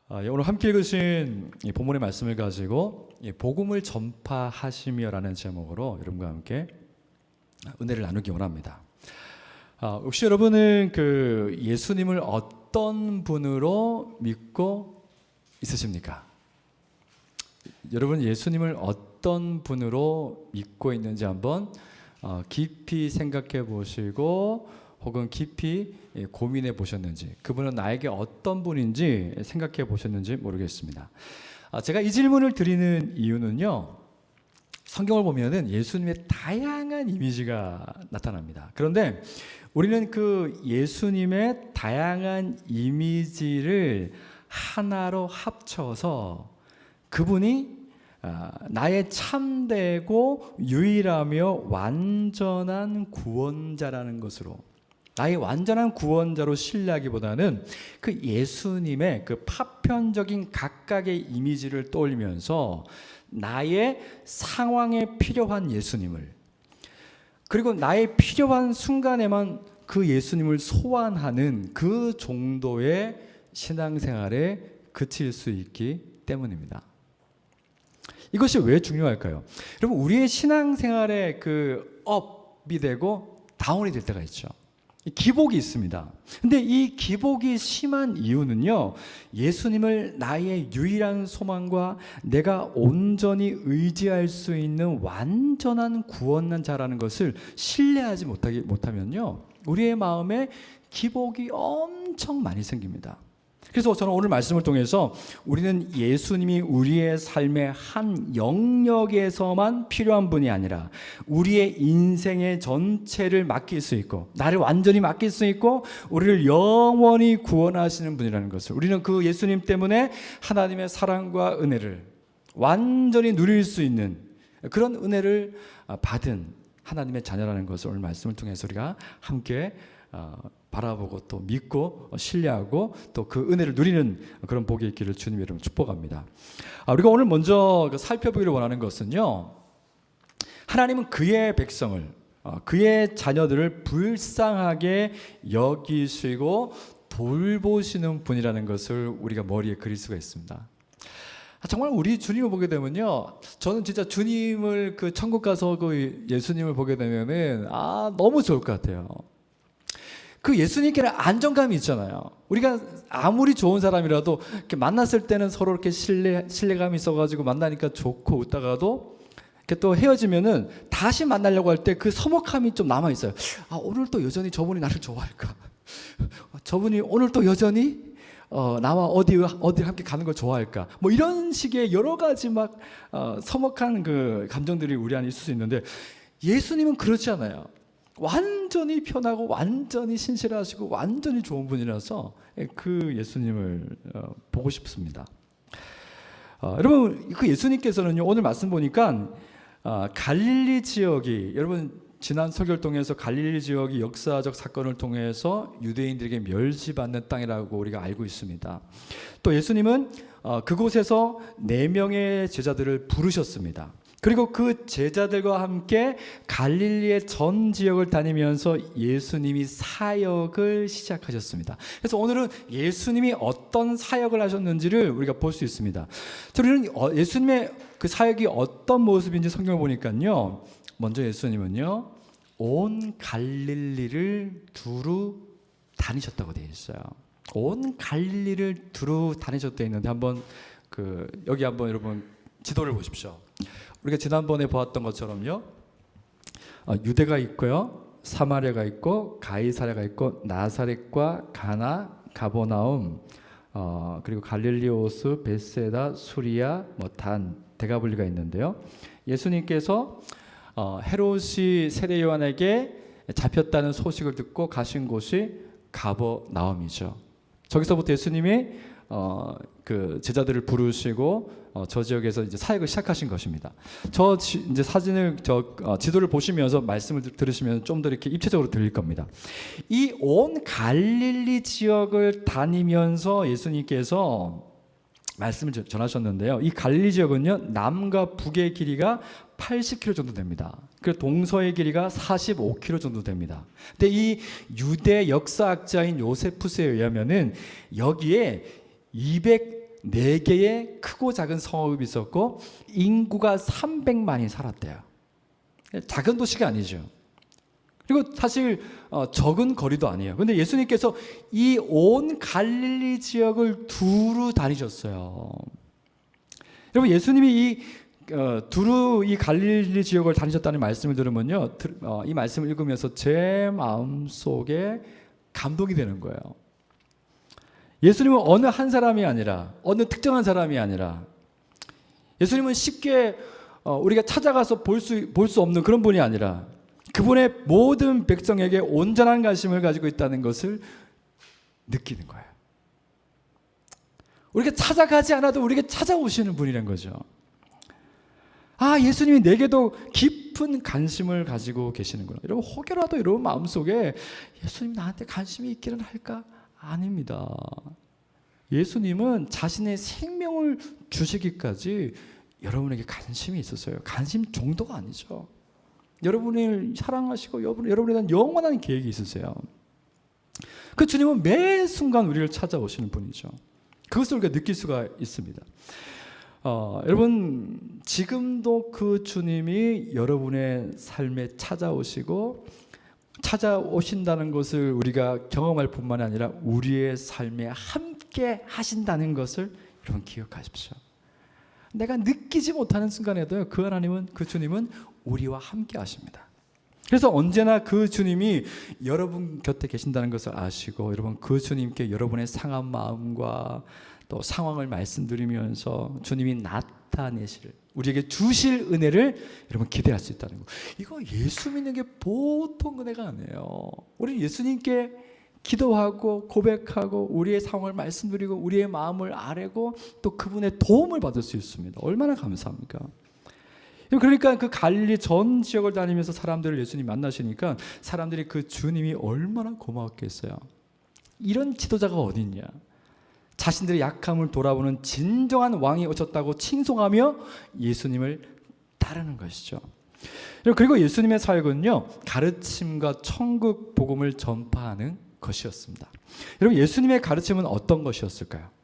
오늘 함께 읽으신 이 본문의 말씀을 가지고 복음을 전파하시며라는 제목으로 여러분과 함께 은혜를 나누기 원합니다. 혹시 여러분은 그 예수님을 어떤 분으로 믿고 있으십니까? 여러분 예수님을 어떤 분으로 믿고 있는지 한번 깊이 생각해 보시고 혹은 깊이 고민해 보셨는지, 그분은 나에게 어떤 분인지 생각해 보셨는지 모르겠습니다. 제가 이 질문을 드리는 이유는요, 성경을 보면은 예수님의 다양한 이미지가 나타납니다. 그런데 우리는 그 예수님의 다양한 이미지를 하나로 합쳐서 그분이 나의 참되고 유일하며 완전한 구원자라는 것으로, 나의 완전한 구원자로 신뢰하기보다는 그 예수님의 그 파편적인 각각의 이미지를 떠올리면서 나의 상황에 필요한 예수님을, 그리고 나의 필요한 순간에만 그 예수님을 소환하는 그 정도의 신앙생활에 그칠 수 있기 때문입니다. 이것이 왜 중요할까요? 여러분, 우리의 신앙생활에 그 업이 되고 다운이 될 때가 있죠. 기복이 있습니다. 근데 이 기복이 심한 이유는요, 예수님을 나의 유일한 소망과 내가 온전히 의지할 수 있는 완전한 구원자라는 것을 신뢰하지 못하면요, 우리의 마음에 기복이 엄청 많이 생깁니다. 그래서 저는 오늘 말씀을 통해서 우리는 예수님이 우리의 삶의 한 영역에서만 필요한 분이 아니라 우리의 인생의 전체를 맡길 수 있고, 나를 완전히 맡길 수 있고, 우리를 영원히 구원하시는 분이라는 것을, 우리는 그 예수님 때문에 하나님의 사랑과 은혜를 완전히 누릴 수 있는 그런 은혜를 받은 하나님의 자녀라는 것을 오늘 말씀을 통해서 우리가 함께 바라보고 또 믿고 신뢰하고 또 그 은혜를 누리는 그런 복이 있기를 주님 이름으로 축복합니다. 우리가 오늘 먼저 살펴보기를 원하는 것은요, 하나님은 그의 백성을, 그의 자녀들을 불쌍하게 여기시고 돌보시는 분이라는 것을 우리가 머리에 그릴 수가 있습니다. 정말 우리 주님을 보게 되면요, 저는 진짜 주님을 그 천국 가서 그 예수님을 보게 되면은 너무 좋을 것 같아요. 그 예수님께는 안정감이 있잖아요. 우리가 아무리 좋은 사람이라도 이렇게 만났을 때는 서로 이렇게 신뢰감이 있어가지고 만나니까 좋고 웃다가도 이렇게 또 헤어지면은 다시 만나려고 할 때 그 서먹함이 좀 남아 있어요. 오늘 또 여전히 저분이 나를 좋아할까? 저분이 오늘 또 여전히 나와 어디 함께 가는 걸 좋아할까? 뭐 이런 식의 여러 가지 막 서먹한 그 감정들이 우리 안에 있을 수 있는데, 예수님은 그렇지 않아요. 완전히 편하고 완전히 신실하시고 완전히 좋은 분이라서 그 예수님을 보고 싶습니다. 여러분, 그 예수님께서는요, 오늘 말씀 보니까 갈릴리 지역이, 여러분 지난 설교를 통해서 갈릴리 지역이 역사적 사건을 통해서 유대인들에게 멸시받는 땅이라고 우리가 알고 있습니다. 또 예수님은 그곳에서 4명의 제자들을 부르셨습니다. 그리고 그 제자들과 함께 갈릴리의 전 지역을 다니면서 예수님이 사역을 시작하셨습니다. 그래서 오늘은 예수님이 어떤 사역을 하셨는지를 우리가 볼 수 있습니다. 저는 예수님의 그 사역이 어떤 모습인지 성경을 보니까요, 먼저 예수님은요, 온 갈릴리를 두루 다니셨다고 되어 있어요. 온 갈릴리를 두루 다니셨다 있는데, 한번 여기 한번 여러분 지도를 보십시오. 우리가 지난번에 보았던 것처럼요, 유대가 있고요, 사마리아가 있고, 가이사랴가 있고, 나사렛과 가나, 가버나움, 그리고 갈릴리오스, 벳세다, 수리아, 단, 데가블리가 있는데요. 예수님께서 헤롯이 세례 요한에게 잡혔다는 소식을 듣고 가신 곳이 가버나움이죠. 저기서부터 예수님이 그 제자들을 부르시고 저 지역에서 이제 사역을 시작하신 것입니다. 이제 사진을 지도를 보시면서 말씀을 들으시면 좀 더 이렇게 입체적으로 들릴 겁니다. 이 온 갈릴리 지역을 다니면서 예수님께서 말씀을 전하셨는데요. 이 갈릴리 지역은요, 남과 북의 길이가 80km 정도 됩니다. 그리고 동서의 길이가 45km 정도 됩니다. 근데 이 유대 역사학자인 요세푸스에 의하면은 여기에 4개의 크고 작은 성읍이 있었고 인구가 300만이 살았대요. 작은 도시가 아니죠. 그리고 사실 적은 거리도 아니에요. 근데 예수님께서 이 온 갈릴리 지역을 두루 다니셨어요. 여러분, 예수님이 두루 이 갈릴리 지역을 다니셨다는 말씀을 들으면요, 이 말씀을 읽으면서 제 마음속에 감동이 되는 거예요. 예수님은 어느 한 사람이 아니라, 어느 특정한 사람이 아니라, 예수님은 쉽게 우리가 찾아가서 볼 수 없는 그런 분이 아니라 그분의 모든 백성에게 온전한 관심을 가지고 있다는 것을 느끼는 거예요. 우리가 찾아가지 않아도 우리에게 찾아오시는 분이란 거죠. 아, 예수님이 내게도 깊은 관심을 가지고 계시는구나. 여러분, 혹여라도 여러분 마음속에 예수님 나한테 관심이 있기는 할까? 아닙니다. 예수님은 자신의 생명을 주시기까지 여러분에게 관심이 있었어요. 관심 정도가 아니죠. 여러분을 사랑하시고 여러분에 대한 영원한 계획이 있으세요. 그 주님은 매 순간 우리를 찾아오시는 분이죠. 그것을 우리가 느낄 수가 있습니다. 여러분, 지금도 그 주님이 여러분의 삶에 찾아오신다는 것을 우리가 경험할 뿐만 아니라 우리의 삶에 함께 하신다는 것을 여러분 기억하십시오. 내가 느끼지 못하는 순간에도 그 하나님은, 그 주님은 우리와 함께 하십니다. 그래서 언제나 그 주님이 여러분 곁에 계신다는 것을 아시고, 여러분 그 주님께 여러분의 상한 마음과 또 상황을 말씀드리면서 주님이 나타내실, 우리에게 주실 은혜를 여러분 기대할 수 있다는 거. 이거 예수 믿는 게 보통 은혜가 아니에요. 우리 예수님께 기도하고 고백하고 우리의 상황을 말씀드리고 우리의 마음을 아뢰고 또 그분의 도움을 받을 수 있습니다. 얼마나 감사합니까? 그러니까 그 갈릴리 전 지역을 다니면서 사람들을 예수님 만나시니까 사람들이 그 주님이 얼마나 고마웠겠어요. 이런 지도자가 어디 있냐? 자신들의 약함을 돌아보는 진정한 왕이 오셨다고 칭송하며 예수님을 따르는 것이죠. 그리고 예수님의 사역은요, 가르침과 천국 복음을 전파하는 것이었습니다. 여러분, 예수님의 가르침은 어떤 것이었을까요?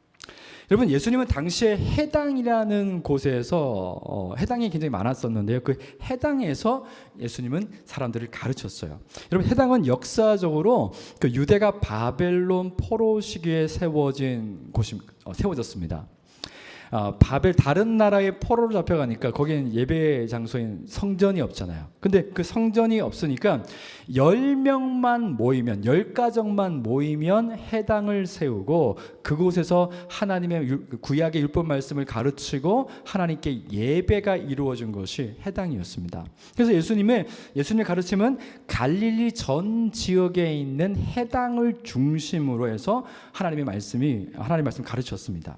여러분, 예수님은 당시에 해당이라는 곳에서 해당이 굉장히 많았었는데요. 그 해당에서 예수님은 사람들을 가르쳤어요. 여러분, 해당은 역사적으로 그 유대가 바벨론 포로 시기에 세워졌습니다. 바벨 다른 나라의 포로로 잡혀가니까 거기는 예배 장소인 성전이 없잖아요. 근데 그 성전이 없으니까 10명만 모이면, 10가정만 모이면 해당을 세우고 그곳에서 하나님의 구약의 율법 말씀을 가르치고 하나님께 예배가 이루어진 것이 해당이었습니다. 그래서 예수님의 가르침은 갈릴리 전 지역에 있는 해당을 중심으로 해서 하나님 말씀 가르쳤습니다.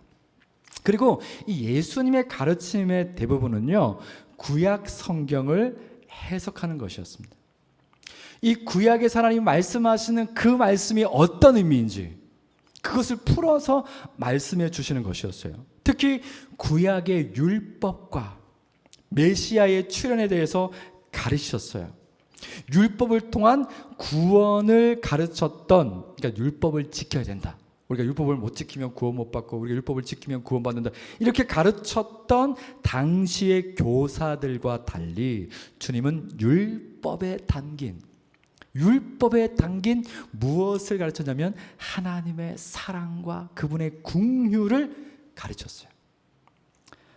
그리고 이 예수님의 가르침의 대부분은요, 구약 성경을 해석하는 것이었습니다. 이 구약에서 하나님이 말씀하시는 그 말씀이 어떤 의미인지 그것을 풀어서 말씀해 주시는 것이었어요. 특히 구약의 율법과 메시아의 출현에 대해서 가르치셨어요. 율법을 통한 구원을 가르쳤던, 그러니까 율법을 지켜야 된다. 우리가 율법을 못 지키면 구원 못 받고 우리가 율법을 지키면 구원 받는다. 이렇게 가르쳤던 당시의 교사들과 달리 주님은 율법에 담긴 무엇을 가르쳤냐면 하나님의 사랑과 그분의 긍휼을 가르쳤어요.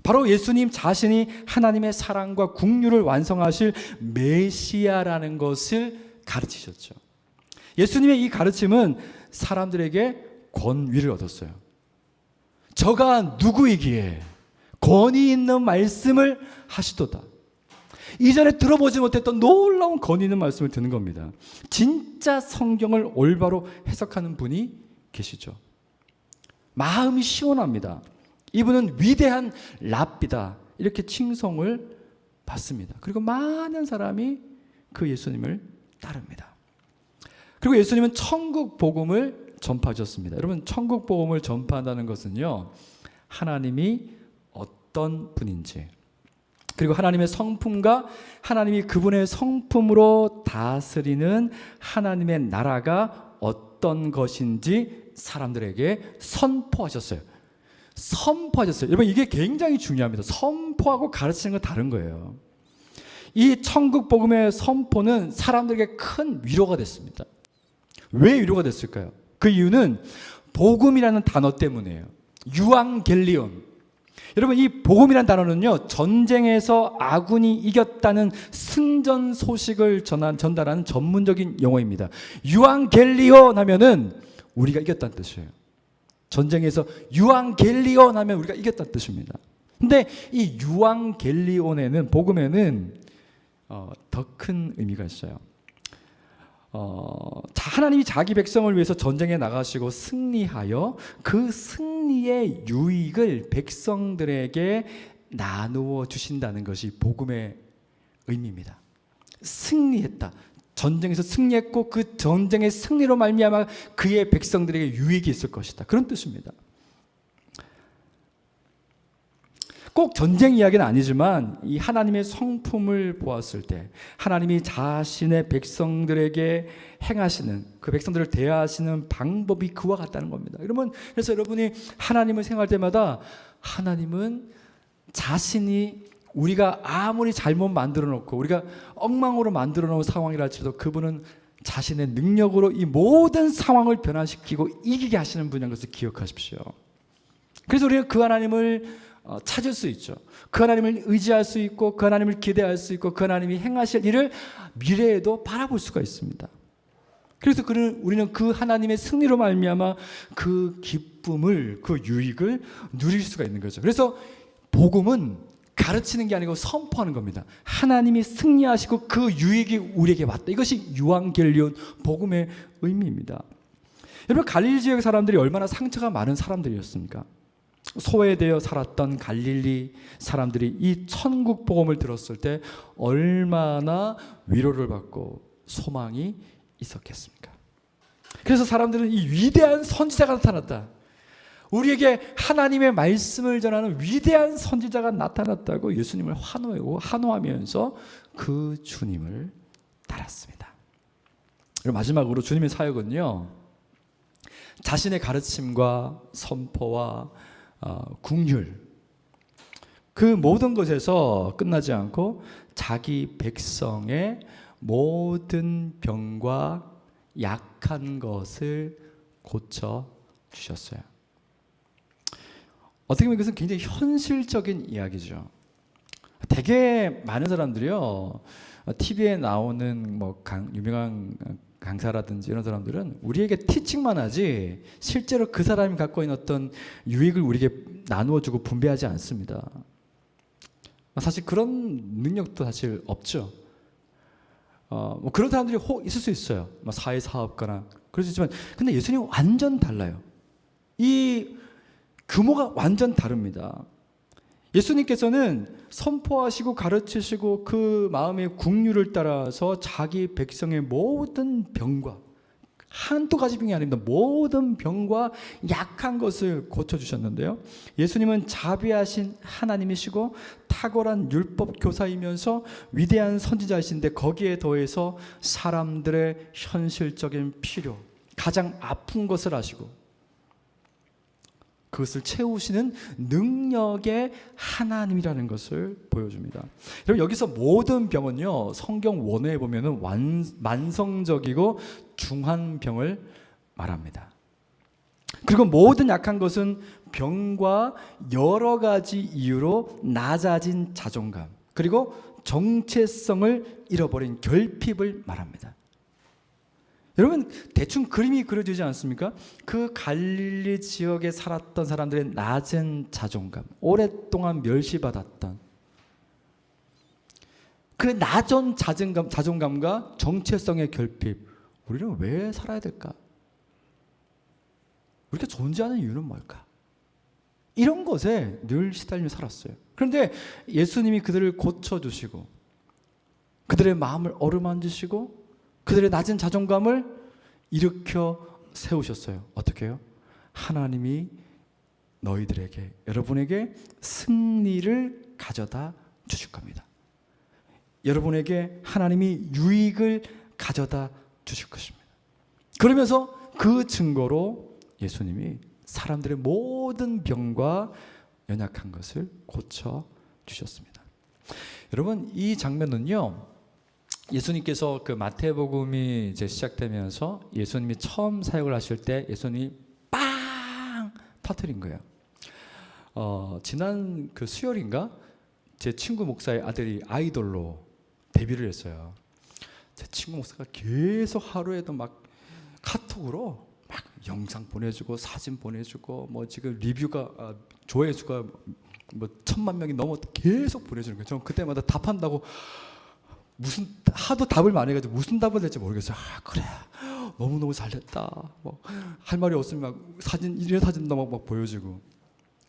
바로 예수님 자신이 하나님의 사랑과 긍휼을 완성하실 메시아라는 것을 가르치셨죠. 예수님의 이 가르침은 사람들에게 권위를 얻었어요. 저가 누구이기에 권위 있는 말씀을 하시도다. 이전에 들어보지 못했던 놀라운 권위 있는 말씀을 듣는 겁니다. 진짜 성경을 올바로 해석하는 분이 계시죠. 마음이 시원합니다. 이분은 위대한 랍비다. 이렇게 칭송을 받습니다. 그리고 많은 사람이 그 예수님을 따릅니다. 그리고 예수님은 천국 복음을 전파하셨습니다. 여러분, 천국 복음을 전파한다는 것은요, 하나님이 어떤 분인지, 그리고 하나님의 성품과 하나님이 그분의 성품으로 다스리는 하나님의 나라가 어떤 것인지 사람들에게 선포하셨어요. 선포하셨어요. 여러분 이게 굉장히 중요합니다. 선포하고 가르치는 건 다른 거예요. 이 천국 복음의 선포는 사람들에게 큰 위로가 됐습니다. 왜 위로가 됐을까요? 그 이유는 복음이라는 단어 때문이에요. 유앙겔리온. 여러분 이 복음이라는 단어는요, 전쟁에서 아군이 이겼다는 승전 소식을 전달하는 전문적인 용어입니다. 유앙겔리온 하면은 우리가 이겼다는 뜻이에요. 전쟁에서 유앙겔리온 하면 우리가 이겼다는 뜻입니다. 근데 이 유앙겔리온에는, 복음에는 더 큰 의미가 있어요. 하나님이 자기 백성을 위해서 전쟁에 나가시고 승리하여 그 승리의 유익을 백성들에게 나누어 주신다는 것이 복음의 의미입니다. 승리했다. 전쟁에서 승리했고 그 전쟁의 승리로 말미암아 그의 백성들에게 유익이 있을 것이다. 그런 뜻입니다. 꼭 전쟁 이야기는 아니지만 이 하나님의 성품을 보았을 때 하나님이 자신의 백성들에게 행하시는, 그 백성들을 대하시는 방법이 그와 같다는 겁니다. 그래서 여러분이 하나님을 생각할 때마다 하나님은 자신이, 우리가 아무리 잘못 만들어 놓고 우리가 엉망으로 만들어 놓은 상황이라 할지라도 그분은 자신의 능력으로 이 모든 상황을 변화시키고 이기게 하시는 분이라는 것을 기억하십시오. 그래서 우리는 그 하나님을 찾을 수 있죠. 그 하나님을 의지할 수 있고 그 하나님을 기대할 수 있고 그 하나님이 행하실 일을 미래에도 바라볼 수가 있습니다. 그래서 우리는 그 하나님의 승리로 말미암아 그 기쁨을, 그 유익을 누릴 수가 있는 거죠. 그래서 복음은 가르치는 게 아니고 선포하는 겁니다. 하나님이 승리하시고 그 유익이 우리에게 왔다. 이것이 유앙겔리온 복음의 의미입니다. 여러분 갈릴리 지역 사람들이 얼마나 상처가 많은 사람들이었습니까? 소외되어 살았던 갈릴리 사람들이 이 천국 복음을 들었을 때 얼마나 위로를 받고 소망이 있었겠습니까? 그래서 사람들은 이 위대한 선지자가 나타났다, 우리에게 하나님의 말씀을 전하는 위대한 선지자가 나타났다고 예수님을 환호하면서 그 주님을 따랐습니다. 그리고 마지막으로 주님의 사역은요, 자신의 가르침과 선포와 긍휼, 그 모든 것에서 끝나지 않고 자기 백성의 모든 병과 약한 것을 고쳐 주셨어요. 어떻게 보면 이것은 굉장히 현실적인 이야기죠. 되게 많은 사람들이요, TV에 나오는 유명한 강사라든지 이런 사람들은 우리에게 티칭만 하지 실제로 그 사람이 갖고 있는 어떤 유익을 우리에게 나누어주고 분배하지 않습니다. 사실 그런 능력도 사실 없죠. 그런 사람들이 있을 수 있어요. 사회사업가나 그럴 수 있지만, 근데 예수님은 완전 달라요. 이 규모가 완전 다릅니다. 예수님께서는 선포하시고 가르치시고 그 마음의 긍휼을 따라서 자기 백성의 모든 병과, 한두 가지 병이 아닙니다, 모든 병과 약한 것을 고쳐주셨는데요, 예수님은 자비하신 하나님이시고 탁월한 율법 교사이면서 위대한 선지자이신데 거기에 더해서 사람들의 현실적인 필요, 가장 아픈 것을 아시고 그것을 채우시는 능력의 하나님이라는 것을 보여줍니다. 여러분 여기서 모든 병은요, 성경 원어에 보면은 만성적이고 중한 병을 말합니다. 그리고 모든 약한 것은 병과 여러 가지 이유로 낮아진 자존감, 그리고 정체성을 잃어버린 결핍을 말합니다. 여러분 대충 그림이 그려지지 않습니까? 그 갈릴리 지역에 살았던 사람들의 낮은 자존감, 오랫동안 멸시받았던 그 낮은 자존감과 정체성의 결핍, 우리는 왜 살아야 될까? 우리가 존재하는 이유는 뭘까? 이런 것에 늘 시달리며 살았어요. 그런데 예수님이 그들을 고쳐주시고 그들의 마음을 어루만지시고 그들의 낮은 자존감을 일으켜 세우셨어요. 어떻게 해요? 하나님이 너희들에게, 여러분에게 승리를 가져다 주실 겁니다. 여러분에게 하나님이 유익을 가져다 주실 것입니다. 그러면서 그 증거로 예수님이 사람들의 모든 병과 연약한 것을 고쳐 주셨습니다. 여러분, 이 장면은요, 예수님께서 그 마태복음이 이제 시작되면서 예수님이 처음 사역을 하실 때 예수님이 빵 터뜨린 거예요. 지난 그 수요일인가 제 친구 목사의 아들이 아이돌로 데뷔를 했어요. 제 친구 목사가 계속 하루에도 막 카톡으로 막 영상 보내주고 사진 보내주고 뭐 지금 리뷰가 조회수가 뭐 1000만 명이 넘어 계속 보내주는 거예요. 저는 그때마다 답한다고 무슨 하도 답을 많이 해가지고 무슨 답을 될지 모르겠어요. 그래 너무너무 잘됐다 뭐 할 말이 없으면 막 사진 이런 사진도 막 보여주고.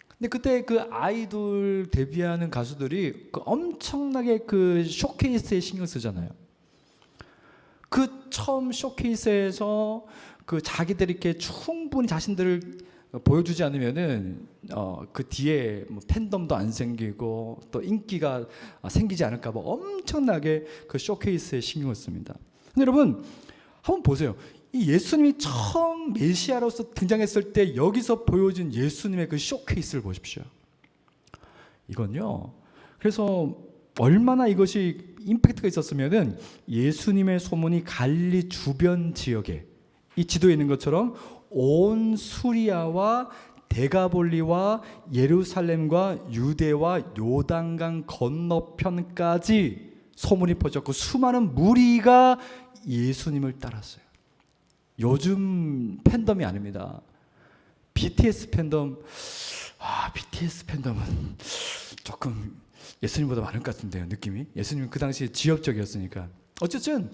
근데 그때 그 아이돌 데뷔하는 가수들이 그 엄청나게 그 쇼케이스에 신경 쓰잖아요. 그 처음 쇼케이스에서 그 자기들이 이렇게 충분히 자신들을 보여주지 않으면은 그 뒤에 뭐 팬덤도 안 생기고 또 인기가 생기지 않을까 봐 엄청나게 그 쇼케이스에 신경을 씁니다. 근데 여러분 한번 보세요. 이 예수님이 처음 메시아로서 등장했을 때 여기서 보여준 예수님의 그 쇼케이스를 보십시오. 이건요. 그래서 얼마나 이것이 임팩트가 있었으면은 예수님의 소문이 갈릴리 주변 지역에 이 지도에 있는 것처럼 온 수리아와 데가볼리와 예루살렘과 유대와 요단강 건너편까지 소문이 퍼졌고 수많은 무리가 예수님을 따랐어요. 요즘 팬덤이 아닙니다. BTS 팬덤. BTS 팬덤은 조금 예수님보다 많을 것 같은데요, 느낌이. 예수님은 그 당시에 지역적이었으니까. 어쨌든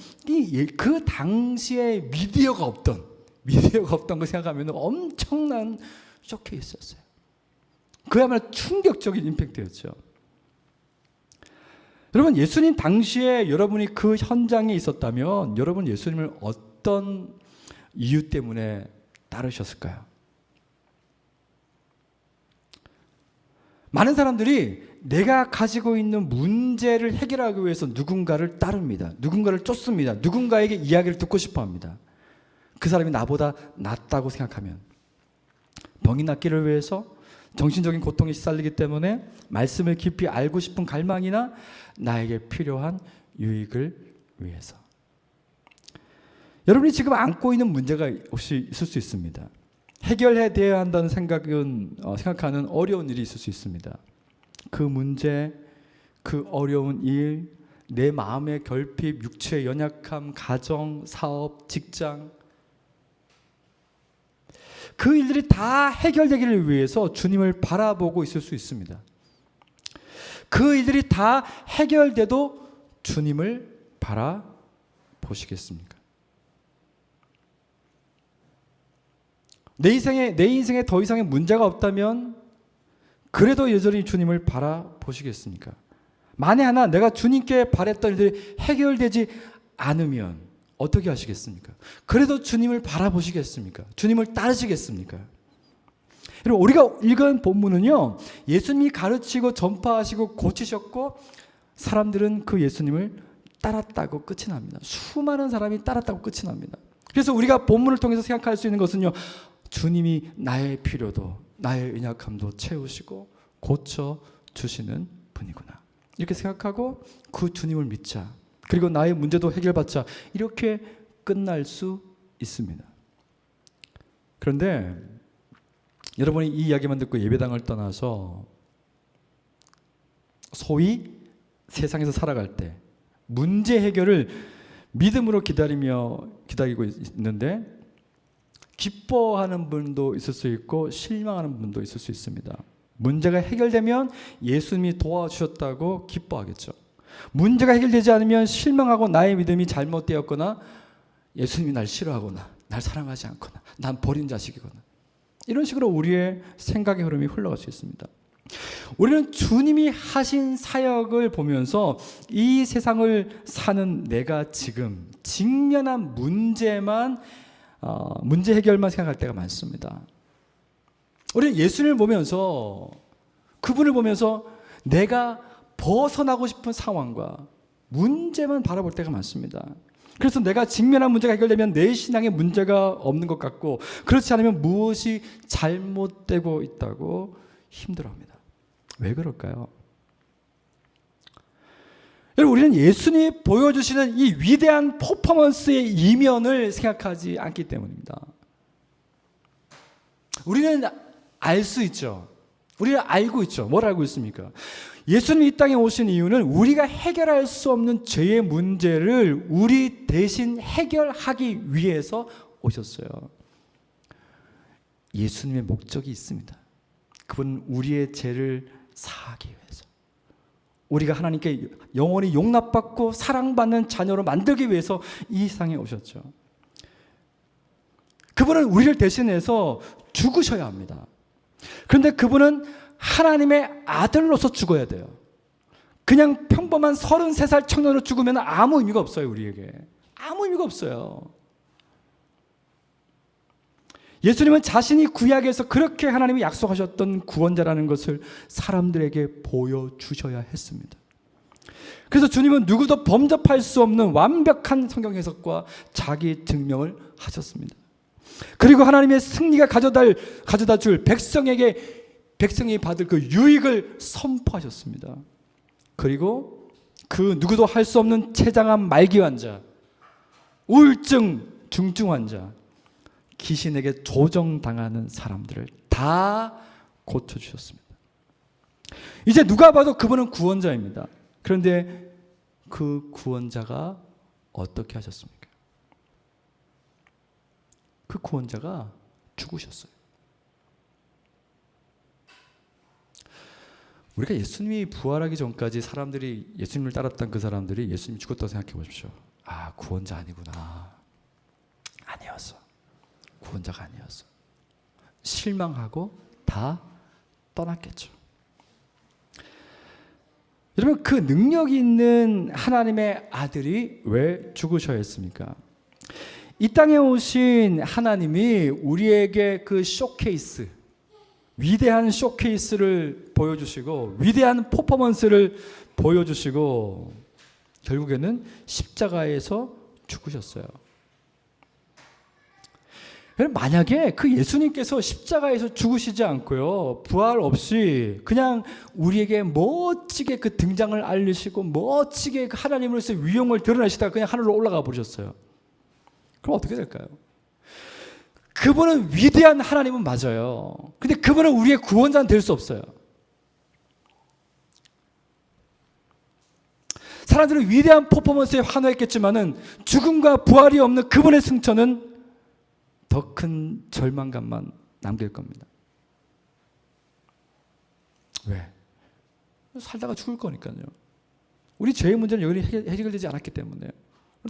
그 당시에 미디어가 없던 거 생각하면 엄청난 쇼케이스였어요. 그야말로 충격적인 임팩트였죠. 여러분, 예수님 당시에 여러분이 그 현장에 있었다면 여러분 예수님을 어떤 이유 때문에 따르셨을까요? 많은 사람들이 내가 가지고 있는 문제를 해결하기 위해서 누군가를 따릅니다. 누군가를 쫓습니다. 누군가에게 이야기를 듣고 싶어 합니다. 그 사람이 나보다 낫다고 생각하면. 병이 낫기를 위해서, 정신적인 고통에 시달리기 때문에 말씀을 깊이 알고 싶은 갈망이나 나에게 필요한 유익을 위해서. 여러분이 지금 안고 있는 문제가 혹시 있을 수 있습니다. 해결해야 한다는 생각하는 어려운 일이 있을 수 있습니다. 그 문제, 그 어려운 일, 내 마음의 결핍, 육체의 연약함, 가정, 사업, 직장, 그 일들이 다 해결되기를 위해서 주님을 바라보고 있을 수 있습니다. 그 일들이 다 해결돼도 주님을 바라보시겠습니까? 내 인생에 더 이상의 문제가 없다면 그래도 여전히 주님을 바라보시겠습니까? 만에 하나 내가 주님께 바랬던 일들이 해결되지 않으면 어떻게 하시겠습니까? 그래도 주님을 바라보시겠습니까? 주님을 따르시겠습니까? 여러분, 우리가 읽은 본문은요, 예수님이 가르치고 전파하시고 고치셨고 사람들은 그 예수님을 따랐다고 끝이 납니다. 수많은 사람이 따랐다고 끝이 납니다. 그래서 우리가 본문을 통해서 생각할 수 있는 것은요, 주님이 나의 필요도 나의 연약함도 채우시고 고쳐주시는 분이구나, 이렇게 생각하고 그 주님을 믿자. 그리고 나의 문제도 해결받자. 이렇게 끝날 수 있습니다. 그런데 여러분이 이 이야기만 듣고 예배당을 떠나서 소위 세상에서 살아갈 때 문제 해결을 믿음으로 기다리고 있는데 기뻐하는 분도 있을 수 있고 실망하는 분도 있을 수 있습니다. 문제가 해결되면 예수님이 도와주셨다고 기뻐하겠죠. 문제가 해결되지 않으면 실망하고 나의 믿음이 잘못되었거나 예수님이 날 싫어하거나 날 사랑하지 않거나 난 버린 자식이거나 이런 식으로 우리의 생각의 흐름이 흘러갈 수 있습니다. 우리는 주님이 하신 사역을 보면서 이 세상을 사는 내가 지금 직면한 문제 해결만 생각할 때가 많습니다. 우리는 예수님을 보면서, 그분을 보면서 내가 벗어나고 싶은 상황과 문제만 바라볼 때가 많습니다. 그래서 내가 직면한 문제가 해결되면 내 신앙에 문제가 없는 것 같고, 그렇지 않으면 무엇이 잘못되고 있다고 힘들어합니다. 왜 그럴까요? 여러분, 우리는 예수님이 보여주시는 이 위대한 퍼포먼스의 이면을 생각하지 않기 때문입니다. 우리는 알 수 있죠. 우리는 알고 있죠. 뭘 알고 있습니까? 예수님이 이 땅에 오신 이유는 우리가 해결할 수 없는 죄의 문제를 우리 대신 해결하기 위해서 오셨어요. 예수님의 목적이 있습니다. 그분은 우리의 죄를 사하기 위해서, 우리가 하나님께 영원히 용납받고 사랑받는 자녀로 만들기 위해서 이 세상에 오셨죠. 그분은 우리를 대신해서 죽으셔야 합니다. 그런데 그분은 하나님의 아들로서 죽어야 돼요. 그냥 평범한 33살 청년으로 죽으면 아무 의미가 없어요. 우리에게 아무 의미가 없어요. 예수님은 자신이 구약에서 그렇게 하나님이 약속하셨던 구원자라는 것을 사람들에게 보여주셔야 했습니다. 그래서 주님은 누구도 범접할 수 없는 완벽한 성경 해석과 자기 증명을 하셨습니다. 그리고 하나님의 승리가 가져다 줄 백성이 받을 그 유익을 선포하셨습니다. 그리고 그 누구도 할 수 없는 췌장암 말기 환자, 우울증 중증 환자, 귀신에게 조정당하는 사람들을 다 고쳐주셨습니다. 이제 누가 봐도 그분은 구원자입니다. 그런데 그 구원자가 어떻게 하셨습니까? 그 구원자가 죽으셨어요. 우리가 예수님이 부활하기 전까지 사람들이, 예수님을 따랐던 그 사람들이 예수님이 죽었다고 생각해 보십시오. 아, 구원자 아니구나. 아니었어. 구원자가 아니었어. 실망하고 다 떠났겠죠. 여러분, 그 능력이 있는 하나님의 아들이 왜 죽으셔야 했습니까? 이 땅에 오신 하나님이 우리에게 그 쇼케이스, 위대한 쇼케이스를 보여주시고 위대한 퍼포먼스를 보여주시고 결국에는 십자가에서 죽으셨어요. 만약에 그 예수님께서 십자가에서 죽으시지 않고요, 부활 없이 그냥 우리에게 멋지게 그 등장을 알리시고 멋지게 그 하나님으로서 위용을 드러내시다가 그냥 하늘로 올라가 버리셨어요. 그럼 어떻게 될까요? 그분은 위대한 하나님은 맞아요. 근데 그분은 우리의 구원자는 될 수 없어요. 사람들은 위대한 퍼포먼스에 환호했겠지만은 죽음과 부활이 없는 그분의 승천은 더 큰 절망감만 남길 겁니다. 왜? 살다가 죽을 거니까요. 우리 죄의 문제는 여전히 해결되지 않았기 때문에요.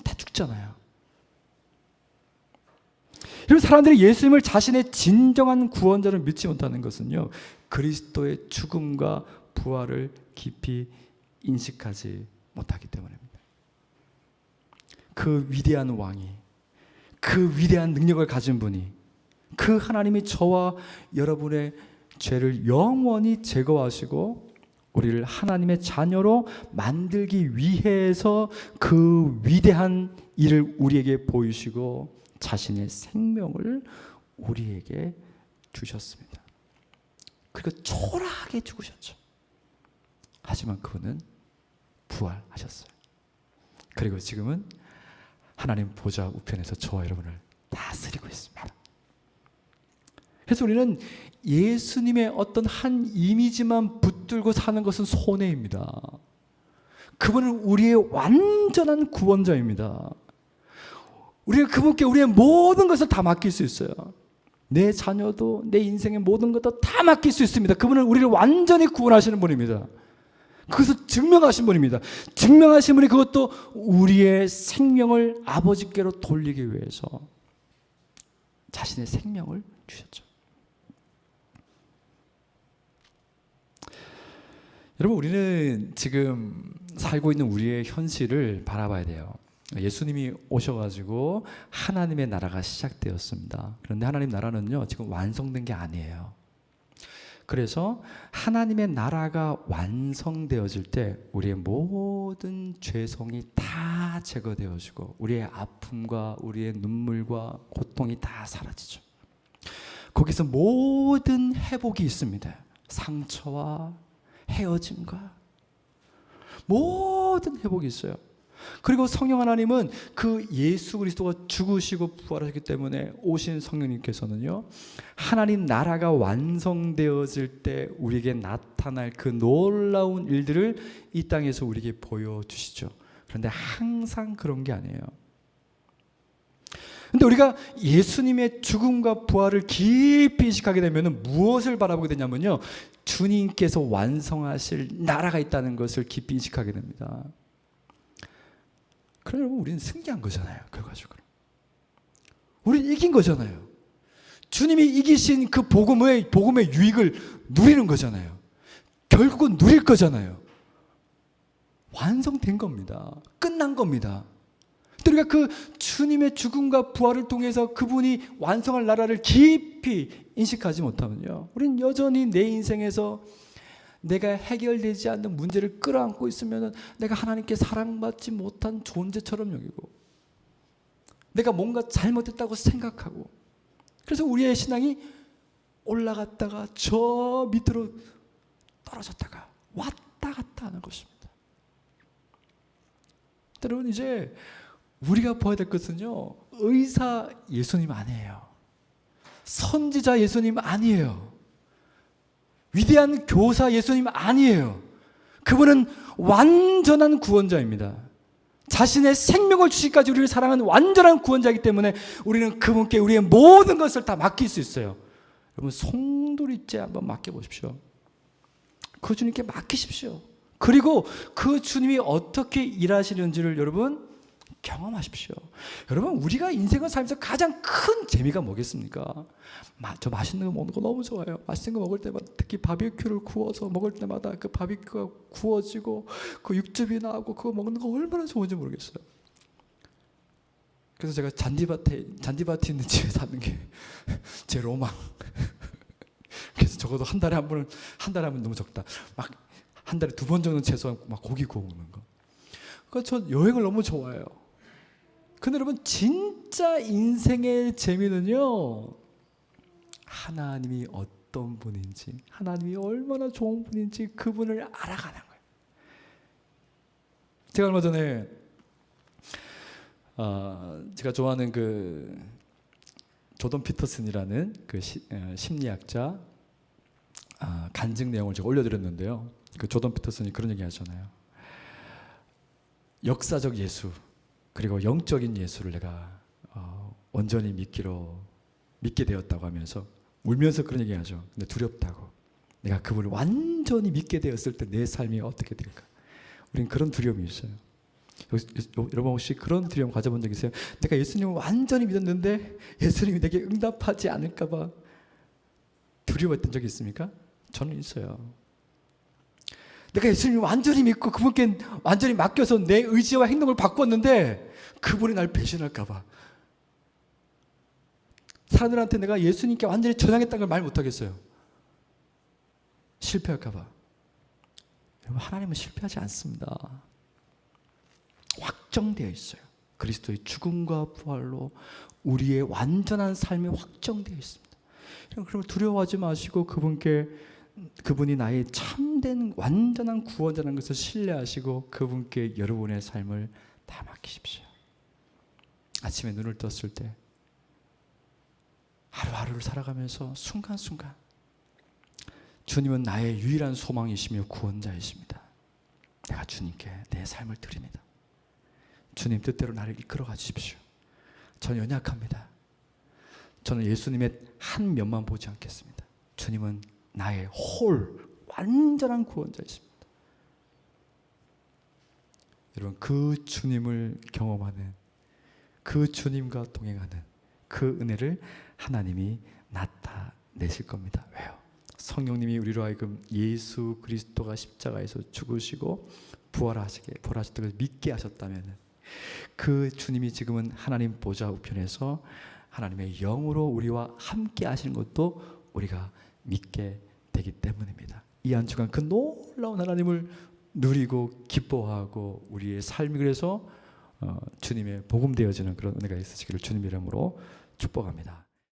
다 죽잖아요. 여러분, 사람들이 예수님을 자신의 진정한 구원자로 믿지 못하는 것은요, 그리스도의 죽음과 부활을 깊이 인식하지 못하기 때문입니다. 그 위대한 왕이, 그 위대한 능력을 가진 분이, 그 하나님이 저와 여러분의 죄를 영원히 제거하시고 우리를 하나님의 자녀로 만들기 위해서 그 위대한 일을 우리에게 보이시고 자신의 생명을 우리에게 주셨습니다. 그리고 초라하게 죽으셨죠. 하지만 그분은 부활하셨어요. 그리고 지금은 하나님 보좌 우편에서 저와 여러분을 다스리고 있습니다. 그래서 우리는 예수님의 어떤 한 이미지만 붙들고 사는 것은 손해입니다. 그분은 우리의 완전한 구원자입니다. 우리가 그분께 우리의 모든 것을 다 맡길 수 있어요. 내 자녀도, 내 인생의 모든 것도 다 맡길 수 있습니다. 그분은 우리를 완전히 구원하시는 분입니다. 그것을 증명하신 분입니다. 증명하신 분이 그것도 우리의 생명을 아버지께로 돌리기 위해서 자신의 생명을 주셨죠. 여러분, 우리는 지금 살고 있는 우리의 현실을 바라봐야 돼요. 예수님이 오셔가지고 하나님의 나라가 시작되었습니다. 그런데 하나님 나라는요, 지금 완성된 게 아니에요. 그래서 하나님의 나라가 완성되어질 때 우리의 모든 죄성이 다 제거되어지고 우리의 아픔과 우리의 눈물과 고통이 다 사라지죠. 거기서 모든 회복이 있습니다. 상처와 헤어짐과 모든 회복이 있어요. 그리고 성령 하나님은 그 예수 그리스도가 죽으시고 부활하셨기 때문에 오신 성령님께서는요, 하나님 나라가 완성되어질 때 우리에게 나타날 그 놀라운 일들을 이 땅에서 우리에게 보여주시죠. 그런데 항상 그런 게 아니에요. 근데 우리가 예수님의 죽음과 부활을 깊이 인식하게 되면 무엇을 바라보게 되냐면요, 주님께서 완성하실 나라가 있다는 것을 깊이 인식하게 됩니다. 그럼 여러분, 우리는 승리한 거잖아요. 결과적으로 우리는 이긴 거잖아요. 주님이 이기신 그 복음의 유익을 누리는 거잖아요. 결국은 누릴 거잖아요. 완성된 겁니다. 끝난 겁니다. 우리가 그 주님의 죽음과 부활을 통해서 그분이 완성할 나라를 깊이 인식하지 못하면요, 우리는 여전히 내 인생에서 내가 해결되지 않는 문제를 끌어안고 있으면 내가 하나님께 사랑받지 못한 존재처럼 여기고 내가 뭔가 잘못했다고 생각하고, 그래서 우리의 신앙이 올라갔다가 저 밑으로 떨어졌다가 왔다 갔다 하는 것입니다. 여러분, 이제 우리가 봐야 될 것은요, 의사 예수님 아니에요. 선지자 예수님 아니에요. 위대한 교사 예수님 아니에요. 그분은 완전한 구원자입니다. 자신의 생명을 주시기까지 우리를 사랑하는 완전한 구원자이기 때문에 우리는 그분께 우리의 모든 것을 다 맡길 수 있어요. 여러분, 송두리째 한번 맡겨보십시오. 그 주님께 맡기십시오. 그리고 그 주님이 어떻게 일하시는지를 여러분 경험하십시오. 여러분, 우리가 인생을 살면서 가장 큰 재미가 뭐겠습니까? 저 맛있는 거 먹는 거 너무 좋아요. 맛있는 거 먹을 때마다, 특히 바비큐를 구워서 먹을 때마다 그 바비큐가 구워지고 그 육즙이 나고 그거 먹는 거 얼마나 좋은지 모르겠어요. 그래서 제가 잔디밭에 있는 집에 사는 게 제 로망. 그래서 적어도 한 달에 한 번 너무 적다. 막 한 달에 2번 정도는 최소한 막 고기 구워 먹는 거. 그러니까 저 여행을 너무 좋아해요. 근데 여러분, 진짜 인생의 재미는요, 하나님이 어떤 분인지, 하나님이 얼마나 좋은 분인지 그분을 알아가는 거예요. 제가 얼마 전에 제가 좋아하는 그 조던 피터슨이라는 그 심리학자 간증 내용을 제가 올려드렸는데요. 그 조던 피터슨이 그런 얘기 하잖아요. 역사적 예수 그리고 영적인 예수를 내가 온전히 믿게 되었다고 하면서 울면서 그런 얘기하죠. 근데 두렵다고. 내가 그분을 완전히 믿게 되었을 때 내 삶이 어떻게 될까? 우리는 그런 두려움이 있어요. 여러분, 혹시 그런 두려움 가져본 적 있어요? 내가 예수님을 완전히 믿었는데 예수님이 내게 응답하지 않을까 봐 두려워했던 적이 있습니까? 저는 있어요. 내가 예수님을 완전히 믿고 그분께 완전히 맡겨서 내 의지와 행동을 바꿨는데 그분이 날 배신할까 봐, 사람들한테 내가 예수님께 완전히 전향했다는 걸 말 못하겠어요. 실패할까 봐. 여러분, 하나님은 실패하지 않습니다. 확정되어 있어요. 그리스도의 죽음과 부활로 우리의 완전한 삶이 확정되어 있습니다. 그러면 두려워하지 마시고 그분이 나의 참된 완전한 구원자라는 것을 신뢰하시고 그분께 여러분의 삶을 다 맡기십시오. 아침에 눈을 떴을 때 하루하루를 살아가면서 순간순간 주님은 나의 유일한 소망이시며 구원자이십니다. 내가 주님께 내 삶을 드립니다. 주님 뜻대로 나를 이끌어가 주십시오. 저는 연약합니다. 저는 예수님의 한 면만 보지 않겠습니다. 주님은 나의 완전한 구원자이십니다. 여러분, 그 주님을 경험하는, 그 주님과 동행하는 그 은혜를 하나님이 나타내실 겁니다. 왜요? 성령님이 우리로 하여금 예수 그리스도가 십자가에서 죽으시고 부활하셨다고 믿게 하셨다면 그 주님이 지금은 하나님 보좌 우편에서 하나님의 영으로 우리와 함께 하시는 것도 우리가 믿게 되기 때문입니다. 이 한 주간 그 놀라운 하나님을 누리고 기뻐하고 우리의 삶이 그래서 주님의 복음 되어지는 그런 은혜가 있으시기를 주님 이름으로 축복합니다.